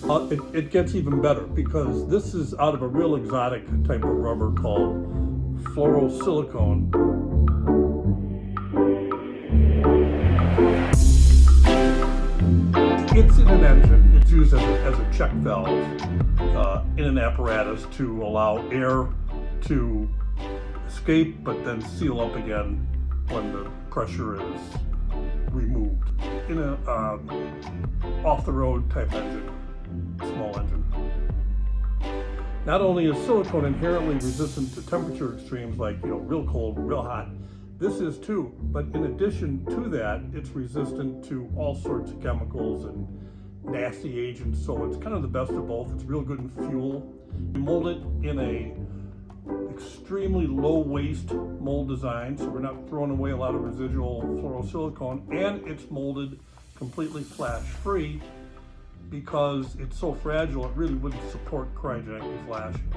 It gets even better because this is out of a real exotic type of rubber called fluorosilicone. It's in an engine. It's used as a check valve in an apparatus to allow air to escape but then seal up again when the pressure is removed. In a off-the-road type engine, small engine. Not only is silicone inherently resistant to temperature extremes like real cold, real hot, this is too, but in addition to that, it's resistant to all sorts of chemicals and nasty agents, so it's kind of the best of both. It's real good in fuel. We mold it in a extremely low waste mold design, so we're not throwing away a lot of residual fluorosilicone, and it's molded completely flash free because it's so fragile it really wouldn't support cryogenically flashing.